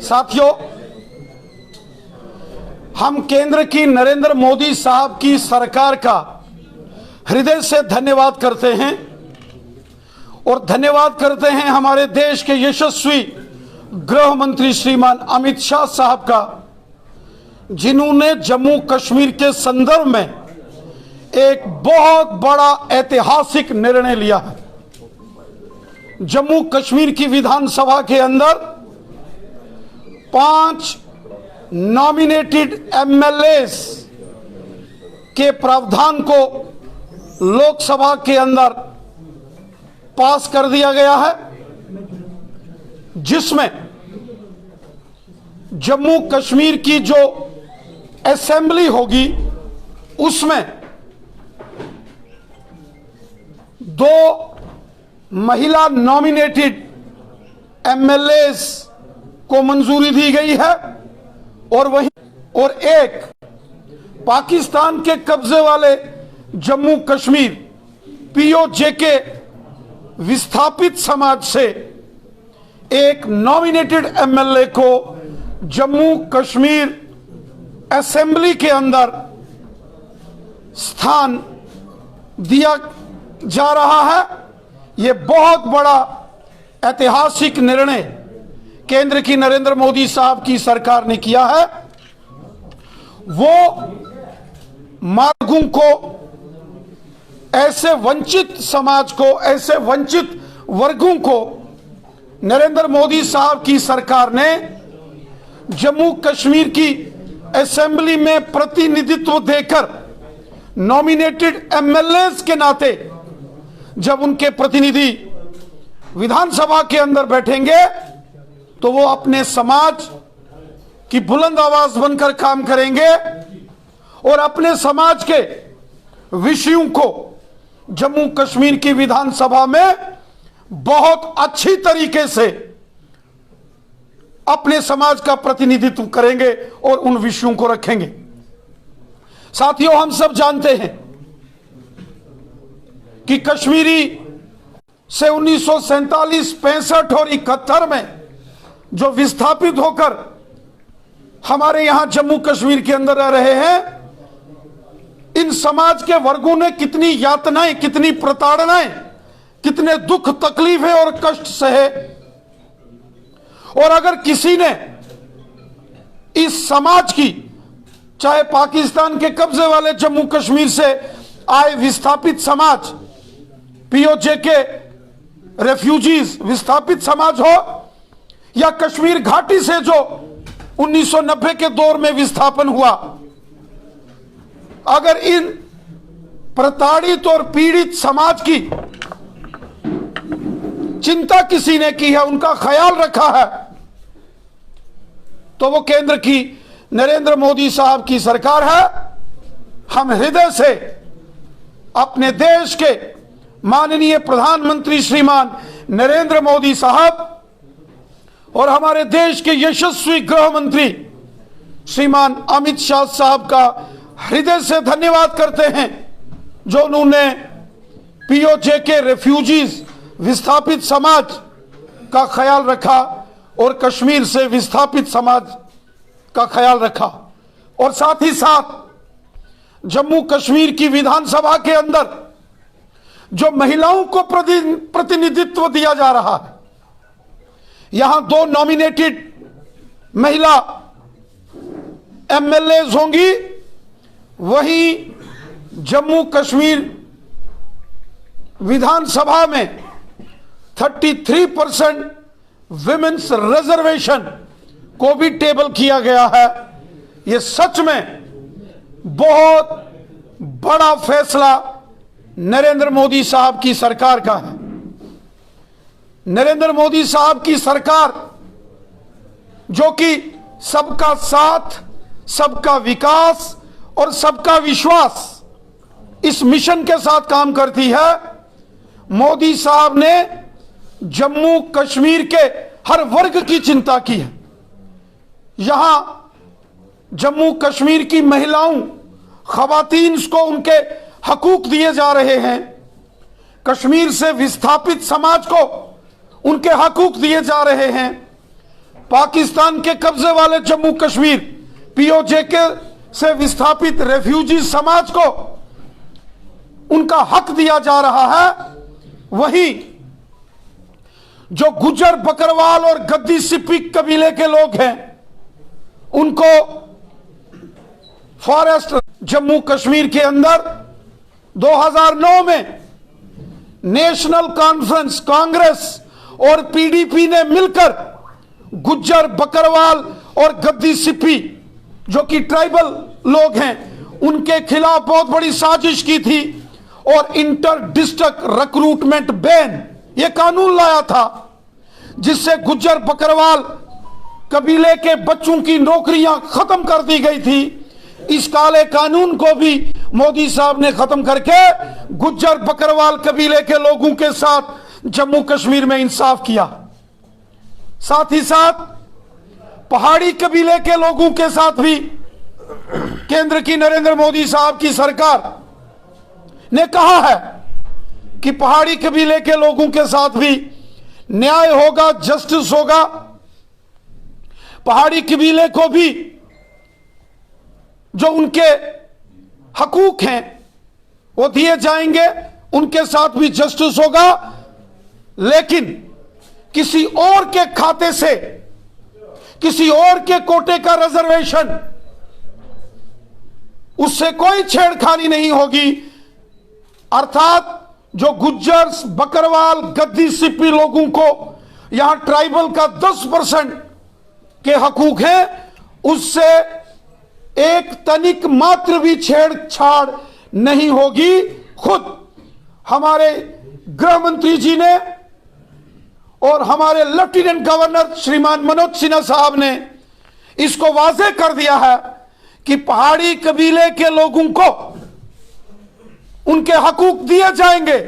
साथियों, हम केंद्र की नरेंद्र मोदी साहब की सरकार का हृदय से धन्यवाद करते हैं और धन्यवाद करते हैं हमारे देश के यशस्वी गृह मंत्री श्रीमान अमित शाह साहब का, जिन्होंने जम्मू कश्मीर के संदर्भ में एक बहुत बड़ा ऐतिहासिक निर्णय लिया है। जम्मू कश्मीर की विधानसभा के अंदर 5 नॉमिनेटेड एमएलएस के प्रावधान को लोकसभा के अंदर पास कर दिया गया है, जिसमें जम्मू कश्मीर की जो असेंबली होगी उसमें 2 महिला नॉमिनेटेड एमएलएस को मंजूरी दी गई है और एक पाकिस्तान के कब्जे वाले जम्मू कश्मीर पीओजे के विस्थापित समाज से एक नॉमिनेटेड एमएलए को जम्मू कश्मीर असेंबली के अंदर स्थान दिया जा रहा है। यह बहुत बड़ा ऐतिहासिक निर्णय केंद्र की नरेंद्र मोदी साहब की सरकार ने किया है। वो मार्गों को, ऐसे वंचित समाज को, ऐसे वंचित वर्गों को नरेंद्र मोदी साहब की सरकार ने जम्मू कश्मीर की असेंबली में प्रतिनिधित्व देकर नॉमिनेटेड एमएलएस के नाते जब उनके प्रतिनिधि विधानसभा के अंदर बैठेंगे तो वो अपने समाज की बुलंद आवाज बनकर काम करेंगे और अपने समाज के विषयों को जम्मू कश्मीर की विधानसभा में बहुत अच्छी तरीके से अपने समाज का प्रतिनिधित्व करेंगे और उन विषयों को रखेंगे। साथियों, हम सब जानते हैं कि कश्मीरी से 1947, 65 और 71 में जो विस्थापित होकर हमारे यहां जम्मू कश्मीर के अंदर रह रहे हैं, इन समाज के वर्गों ने कितनी यातनाएं, कितनी प्रताड़नाएं, कितने दुख, तकलीफें और कष्ट सहे। और अगर किसी ने इस समाज की, चाहे पाकिस्तान के कब्जे वाले जम्मू कश्मीर से आए विस्थापित समाज, पीओजे के रेफ्यूजीज विस्थापित समाज हो, या कश्मीर घाटी से जो 1990 के दौर में विस्थापन हुआ, अगर इन प्रताड़ित और पीड़ित समाज की चिंता किसी ने की है, उनका ख्याल रखा है, तो वो केंद्र की नरेंद्र मोदी साहब की सरकार है। हम हृदय से अपने देश के माननीय प्रधानमंत्री श्रीमान नरेंद्र मोदी साहब और हमारे देश के यशस्वी गृह मंत्री श्रीमान अमित शाह साहब का हृदय से धन्यवाद करते हैं, जो उन्होंने पीओजे के रेफ्यूजीज विस्थापित समाज का ख्याल रखा और कश्मीर से विस्थापित समाज का ख्याल रखा। और साथ ही साथ जम्मू कश्मीर की विधानसभा के अंदर जो महिलाओं को प्रतिनिधित्व दिया जा रहा है, यहां 2 नॉमिनेटेड महिला एमएलएस होंगी, वहीं जम्मू कश्मीर विधानसभा में 33% विमेन्स रिजर्वेशन को भी टेबल किया गया है। यह सच में बहुत बड़ा फैसला नरेंद्र मोदी साहब की सरकार का है। नरेंद्र मोदी साहब की सरकार, जो कि सबका साथ, सबका विकास और सबका विश्वास, इस मिशन के साथ काम करती है। मोदी साहब ने जम्मू कश्मीर के हर वर्ग की चिंता की है। यहां जम्मू कश्मीर की महिलाओं, खवातीन को उनके हकूक दिए जा रहे हैं, कश्मीर से विस्थापित समाज को उनके हकूक दिए जा रहे हैं, पाकिस्तान के कब्जे वाले जम्मू कश्मीर पीओजे के से विस्थापित रेफ्यूजी समाज को उनका हक दिया जा रहा है, वहीं जो गुज्जर बकरवाल और गद्दी सिप्पी कबीले के लोग हैं उनको फॉरेस्ट जम्मू कश्मीर के अंदर 2009 में नेशनल कॉन्फ्रेंस कांग्रेस और पीडीपी ने मिलकर गुज्जर बकरवाल और गद्दी सिप्पी जो कि ट्राइबल लोग हैं उनके खिलाफ बहुत बड़ी साजिश की थी और इंटर डिस्ट्रिक्ट रिक्रूटमेंट बैन ये कानून लाया था, जिससे गुज्जर बकरवाल कबीले के बच्चों की नौकरियां खत्म कर दी गई थी। इस काले कानून को भी मोदी साहब ने खत्म करके गुज्जर बकरवाल कबीले के लोगों के साथ जम्मू कश्मीर में इंसाफ किया। साथ ही साथ पहाड़ी कबीले के लोगों के साथ भी केंद्र की नरेंद्र मोदी साहब की सरकार ने कहा है कि पहाड़ी कबीले के लोगों के साथ भी न्याय होगा, जस्टिस होगा। पहाड़ी कबीले को भी जो उनके हकूक हैं वो दिए जाएंगे, उनके साथ भी जस्टिस होगा, लेकिन किसी और के खाते से किसी और के कोटे का रिजर्वेशन उससे कोई छेड़खानी नहीं होगी। अर्थात जो गुज्जर बकरवाल गद्दी सिप्पी लोगों को यहां ट्राइबल का 10% के हकूक हैं, उससे एक तनिक मात्र भी छेड़छाड़ नहीं होगी। खुद हमारे गृह मंत्री जी ने और हमारे लेफ्टिनेंट गवर्नर श्रीमान मनोज सिन्हा साहब ने इसको वाज़ेह कर दिया है कि पहाड़ी कबीले के लोगों को उनके हकूक दिए जाएंगे,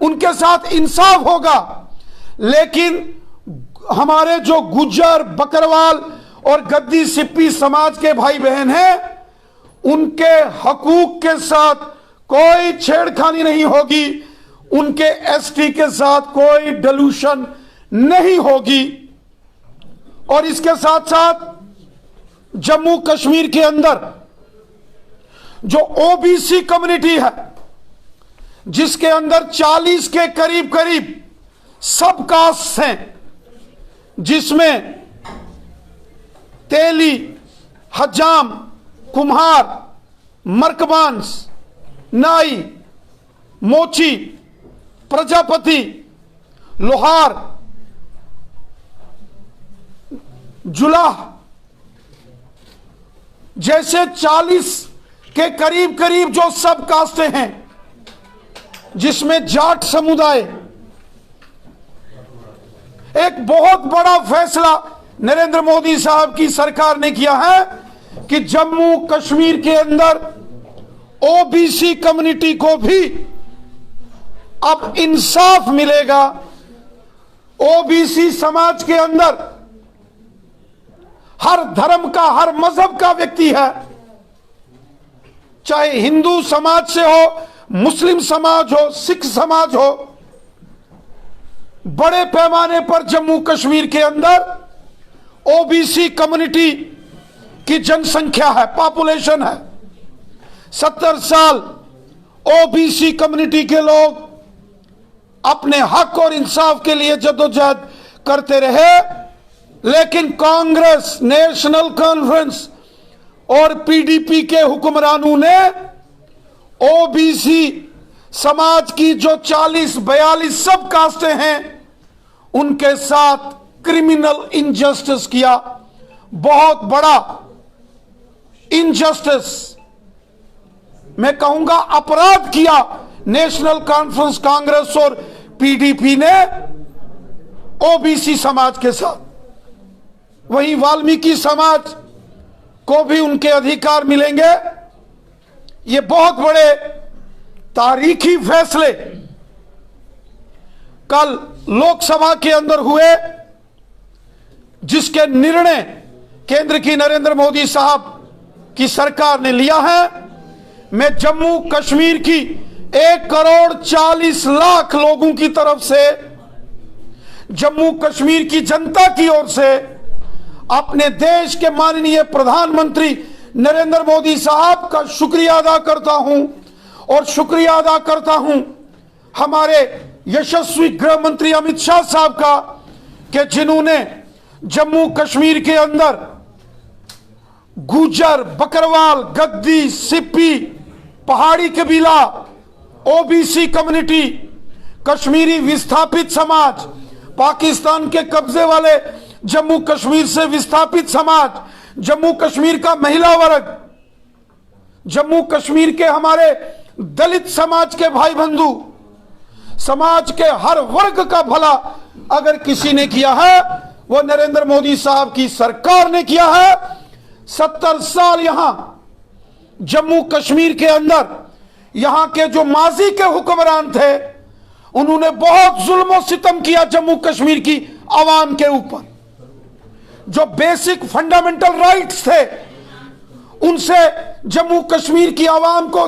उनके साथ इंसाफ होगा, लेकिन हमारे जो गुज्जर बकरवाल और गद्दी सिप्पी समाज के भाई बहन हैं उनके हकूक के साथ कोई छेड़खानी नहीं होगी, उनके एसटी के साथ कोई डिल्यूशन नहीं होगी। और इसके साथ साथ जम्मू कश्मीर के अंदर जो ओबीसी कम्युनिटी है, जिसके अंदर 40 के करीब करीब सब कास्ट हैं, जिसमें तेली, हजाम, कुम्हार, मर्कबांस, नाई, मोची, प्रजापति, लोहार, जुलाह जैसे 40 के करीब करीब जो सब कास्टें हैं, जिसमें जाट समुदाय, एक बहुत बड़ा फैसला नरेंद्र मोदी साहब की सरकार ने किया है कि जम्मू कश्मीर के अंदर ओबीसी कम्युनिटी को भी अब इंसाफ मिलेगा। ओबीसी समाज के अंदर हर धर्म का, हर मजहब का व्यक्ति है, चाहे हिंदू समाज से हो, मुस्लिम समाज हो, सिख समाज हो। बड़े पैमाने पर जम्मू कश्मीर के अंदर ओबीसी कम्युनिटी की जनसंख्या है, पॉपुलेशन है। 70 साल ओबीसी कम्युनिटी के लोग अपने हक और इंसाफ के लिए जद्दोजहद करते रहे, लेकिन कांग्रेस, नेशनल कॉन्फ्रेंस और पीडीपी के हुक्मरानों ने ओबीसी समाज की जो 40-42 सब कास्टें हैं उनके साथ क्रिमिनल इनजस्टिस किया, बहुत बड़ा इनजस्टिस, मैं कहूंगा अपराध किया नेशनल कॉन्फ्रेंस, कांग्रेस और पीडीपी ने ओबीसी समाज के साथ। वहीं वाल्मीकि समाज को भी उनके अधिकार मिलेंगे। ये बहुत बड़े तारीखी फैसले कल लोकसभा के अंदर हुए, जिसके निर्णय केंद्र की नरेंद्र मोदी साहब की सरकार ने लिया है। मैं जम्मू कश्मीर की 1,40,00,000 लोगों की तरफ से, जम्मू कश्मीर की जनता की ओर से अपने देश के माननीय प्रधानमंत्री नरेंद्र मोदी साहब का शुक्रिया अदा करता हूं और शुक्रिया अदा करता हूं हमारे यशस्वी गृह मंत्री अमित शाह साहब का कि जिन्होंने जम्मू कश्मीर के अंदर गुजर, बकरवाल, गद्दी, सिप्पी, पहाड़ी कबीला, ओबीसी कम्युनिटी, कश्मीरी विस्थापित समाज, पाकिस्तान के कब्जे वाले जम्मू कश्मीर से विस्थापित समाज, जम्मू कश्मीर का महिला वर्ग, जम्मू कश्मीर के हमारे दलित समाज के भाई बंधु, समाज के हर वर्ग का भला अगर किसी ने किया है वो नरेंद्र मोदी साहब की सरकार ने किया है। 70 साल यहां जम्मू कश्मीर के अंदर यहां के जो माजी के हुक्मरान थे उन्होंने बहुत जुल्म और सितम किया जम्मू कश्मीर की आवाम के ऊपर। जो बेसिक फंडामेंटल राइट्स थे उनसे जम्मू कश्मीर की आवाम को